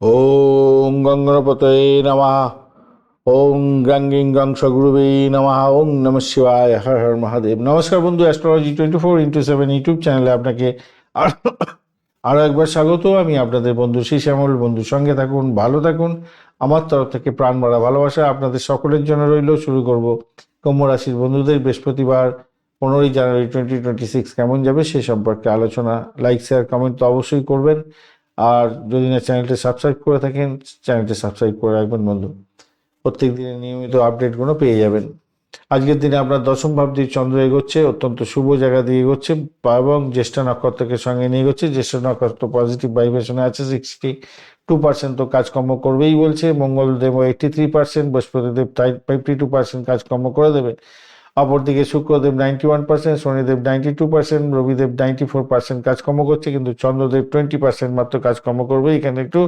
ওং গঙ্গণপতয়ে নমঃ। ওং গ্রাং গ্রিং গ্রাং সগুরুবে নমঃ। ওং নমঃ শিবায়। হর হর মহাদেব। নমস্কার বন্ধু, অ্যাস্ট্রোলজি 24x7 ইউটিউব চ্যানেলে আপনাকে আরও একবার স্বাগত। আমি আপনাদের বন্ধু শ্যামল। বন্ধুর সঙ্গে থাকুন, ভালো থাকুন। আমার তরফ থেকে প্রাণ ভরা ভালোবাসা আপনাদের সকলের জন্য রইল। শুরু করব কুম্ভ রাশির বন্ধুদের বৃহস্পতিবার 15ই জানুয়ারি 2026 কেমন যাবে সে সম্পর্কে আলোচনা। লাইক, শেয়ার, কমেন্ট তো অবশ্যই করবেন। আর যদি না চ্যানেলটি সাবস্ক্রাইব করে থাকেন, চ্যানেলটি সাবস্ক্রাইব করে রাখবেন বন্ধু। প্রত্যেক দিনের নিয়মিত আপডেটগুলো পেয়ে যাবেন। আজকের দিনে আপনার দশম ভাব দিয়ে চন্দ্র এগোচ্ছে, অত্যন্ত শুভ জায়গা দিয়ে এগোচ্ছে এবং জ্যেষ্ঠা নক্ষত্রকে সঙ্গে নিয়ে এগোচ্ছে। জ্যেষ্ঠ নক্ষত্র পজিটিভ ভাইব্রেশনে আছে, 62% তো কাজকর্ম করবেই বলছে। মঙ্গলদেব 83%, বৃহস্পতিদেব 52% কাজকর্ম করে দেবে। অপরদিকে শুক্রদেব 91%, শনিদেব 92%, রবিদেব 94% কাজকর্ম করছে, কিন্তু চন্দ্রদেব 20% মাত্র কাজকর্ম করবে। এখানে একটু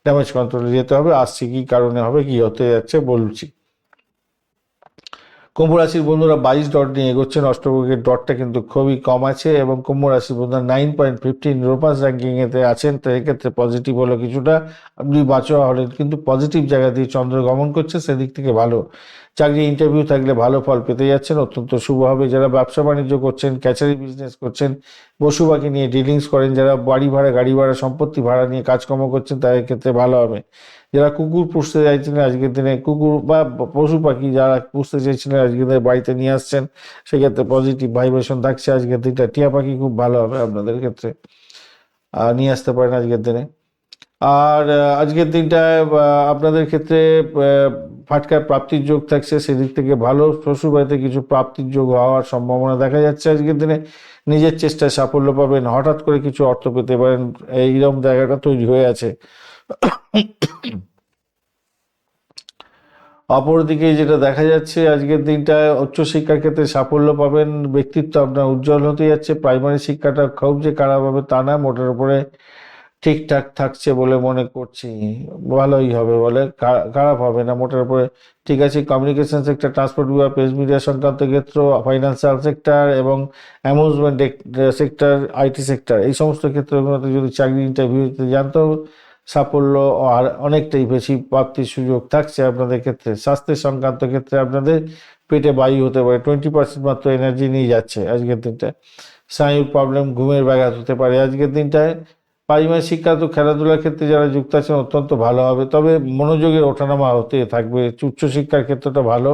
ড্যামেজ কন্ট্রোলে যেতে হবে। আসছে কি কারণে হবে, কি হতে যাচ্ছে বলছি। কুম্ভ রাশির বন্ধুরা 22 ডট নিয়ে এগোচ্ছেন। অষ্টভাগ্যের ডটটা কিন্তু খুবই কম আছে এবং কুম্ভ রাশির বন্ধুরা 9.15 রোপাস র্যাঙ্কিং এতে আছেন। তো এক্ষেত্রে পজিটিভ হলো কিছুটা, আপনি বাঁচোয়া হলেন, কিন্তু পজিটিভ জায়গা দিয়ে চন্দ্র গমন করছে, সেদিক থেকে ভালো। চাকরি ইন্টারভিউ থাকলে ভালো ফল পেতে যাচ্ছেন, অত্যন্ত শুভ হবে। যারা ব্যবসা বাণিজ্য করছেন, ক্যাচারি বিজনেস করছেন, পশু পাখি নিয়ে ডিলিংস করেন, যারা বাড়ি ভাড়া, গাড়ি ভাড়া, সম্পত্তি ভাড়া নিয়ে কাজকর্ম করছেন, তাদের ক্ষেত্রে ভালো হবে। যারা কুকুর পুষতে চাইছিলেন আজকের দিনে, কুকুর বা পশু পাখি যারা পুষতে চাইছিলেন আজকের দিনে বাড়িতে নিয়ে আসছেন, সেক্ষেত্রে পজিটিভ ভাইব্রেশন থাকছে আজকের দিনটা। টিয়া পাখি খুব ভালো হবে আপনাদের ক্ষেত্রে, নিয়ে আসতে পারেন আজকের দিনে। আর আজকের দিনটায় আপনাদের ক্ষেত্রে ফাটকার প্রাপ্তির যোগ থাকছে, সেদিক থেকে ভালো। শ্বশুরবাড়িতে কিছু প্রাপ্তির যোগ হওয়ার সম্ভাবনা দেখা যাচ্ছে আজকের দিনে। নিজের চেষ্টায় সাফল্য পাবেন, হঠাৎ করে কিছু অর্থ পেতে পারেন, এইরকম জায়গাটা তৈরি হয়ে আছে। অপরদিকে যেটা দেখা যাচ্ছে আজকের দিনটায় উচ্চশিক্ষার ক্ষেত্রে সাফল্য পাবেন, ব্যক্তিত্ব আপনার উজ্জ্বল হতে যাচ্ছে। প্রাইমারি শিক্ষাটা খুব যে খারাপ হবে তা না, মোটের উপরে ঠিকঠাক থাকছে বলে মনে করছি। ভালোই হবে বলে, খারাপ হবে না, মোটের উপরে ঠিক আছে। কমিউনিকেশন সেক্টর, ট্রান্সপোর্ট বিভাগ, প্রেস মিডিয়া সংক্রান্ত ক্ষেত্র, ফাইন্যান্সিয়াল সেক্টর এবং অ্যামিউজমেন্ট সেক্টর, আইটি সেক্টর, এই সমস্ত ক্ষেত্রগুলোতে যদি চাকরি ইন্টারভিউতে যান তো সাফল্য আর অনেকটাই বেশি প্রাপ্তির সুযোগ থাকছে আপনাদের ক্ষেত্রে। স্বাস্থ্যের সংক্রান্ত ক্ষেত্রে আপনাদের পেটে বায়ু হতে পারে, 20% মাত্র এনার্জি নিয়ে যাচ্ছে আজকের দিনটায়। স্নায়ুর প্রবলেম, ঘুমের ব্যাঘাত হতে পারে আজকের দিনটায়। পারিবারিক শিক্ষা তো খেলাধুলার ক্ষেত্রে যারা যুক্ত আছেন অত্যন্ত ভালো হবে, তবে মনোযোগের ওঠানামা হতে থাকবে। উচ্চশিক্ষার ক্ষেত্রটা ভালো,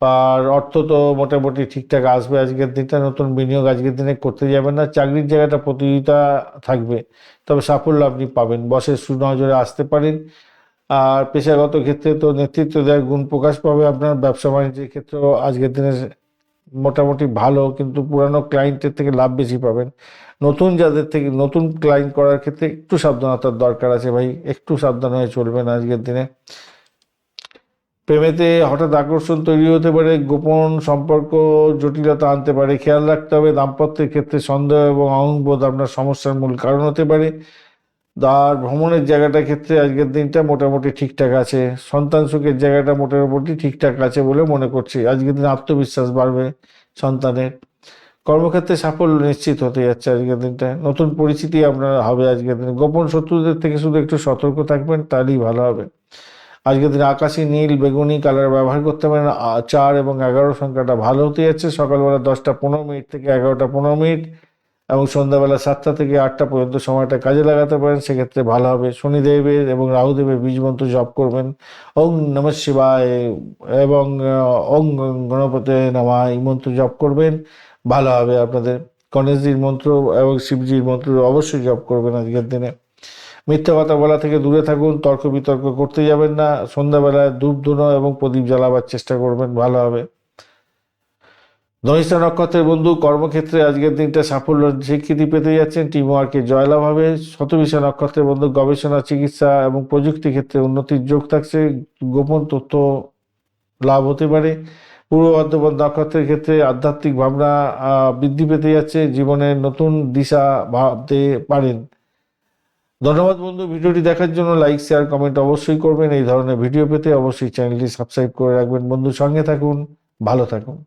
আর অর্থ তো মোটামুটি ঠিকঠাক আসবে আজকের দিনটা। নতুন বিনিয়োগ আজকের দিনে করতে যাবেন না। চাকরির জায়গাটা প্রতিযোগিতা থাকবে, তবে সাফল্য আপনি পাবেন, বসের সুনজরে আসতে পারেন। আর পেশাগত ক্ষেত্রে তো নেতৃত্ব দেওয়ার গুণ প্রকাশ পাবে আপনার। ব্যবসা বাণিজ্যের ক্ষেত্রেও আজকের দিনে মোটামুটি ভালো, কিন্তু পুরানো ক্লায়েন্টের থেকে লাভ বেশি পাবেন। নতুন যাদের থেকে নতুন ক্লায়েন্ট করার ক্ষেত্রে একটু সাবধানতার দরকার আছে ভাই, একটু সাবধান হয়ে চলবেন আজকের দিনে। প্রেমেতে হঠাৎ আকর্ষণ তৈরি হতে পারে, গোপন সম্পর্ক জটিলতা আনতে পারে, খেয়াল রাখতে হবে। দাম্পত্যের ক্ষেত্রে সন্দেহ এবং অহংবোধ আপনার সমস্যার মূল কারণ হতে পারে। আর ভ্রমণের জায়গাটার ক্ষেত্রে আজকের দিনটা মোটামুটি ঠিকঠাক আছে। সন্তান সুখের জায়গাটা মোটামুটি ঠিকঠাক আছে বলে মনে করছি। আজকের দিন আত্মবিশ্বাস বাড়বে সন্তানের। কর্মক্ষেত্রে সাফল্য নিশ্চিত হতে যাচ্ছে আজকের দিনটা। নতুন পরিচিতি আপনার হবে আজকের দিনে। গোপন শত্রুদের থেকে শুধু একটু সতর্ক থাকবেন, তাহলেই ভালো হবে। আজকের দিনে আকাশি, নীল, বেগুনি কালার ব্যবহার করতে পারেন। 4 এবং 11 সংখ্যাটা ভালো হতে যাচ্ছে। সকালবেলা 10টা 15 মিনিট থেকে 11টা 15 মিনিট এবং সন্ধ্যাবেলা 7টা থেকে 8টা পর্যন্ত সময়টা কাজে লাগাতে পারেন, সেক্ষেত্রে ভালো হবে। শনিদেবের এবং রাহুদেবের বীজ মন্ত্র জপ করবেন, ওং নমঃ শিবায় এবং ওং গণপতে নমঃ, এই মন্ত্র জপ করবেন, ভালো হবে আপনাদের। গণেশজির মন্ত্র এবং শিবজির মন্ত্র অবশ্যই জপ করবেন আজকের দিনে। মিথ্যা কথা বলা থেকে দূরে থাকুন, তর্ক বিতর্ক করতে যাবেন না। সন্ধ্যাবেলায় ধূপ ধুনো এবং প্রদীপ জ্বালাবার চেষ্টা করবেন, ভালো হবে। ধনিষ্ঠা নক্ষত্রের বন্ধু, কর্মক্ষেত্রে আজকের দিনটা সাফল্য স্বীকৃতি পেতে যাচ্ছেন, টিম ওয়ার্কে জয়লাভ হবে। শতবিশা নক্ষত্রের বন্ধু, গবেষণা, চিকিৎসা এবং প্রযুক্তি ক্ষেত্রে উন্নতির যোগ থাকছে, গোপন তথ্য লাভ হতে পারে। পূর্ব বর্ধমান নক্ষত্রের ক্ষেত্রে আধ্যাত্মিক ভাবনা বৃদ্ধি পেতে যাচ্ছে, জীবনের নতুন দিশা ভাবতে পারেন। ধন্যবাদ বন্ধু, ভিডিওটি দেখার জন্য। লাইক, শেয়ার, কমেন্ট অবশ্যই করবেন। এই ধরনের ভিডিও পেতে অবশ্যই চ্যানেলটি সাবস্ক্রাইব করে রাখবেন বন্ধু। সঙ্গে থাকুন, ভালো থাকুন।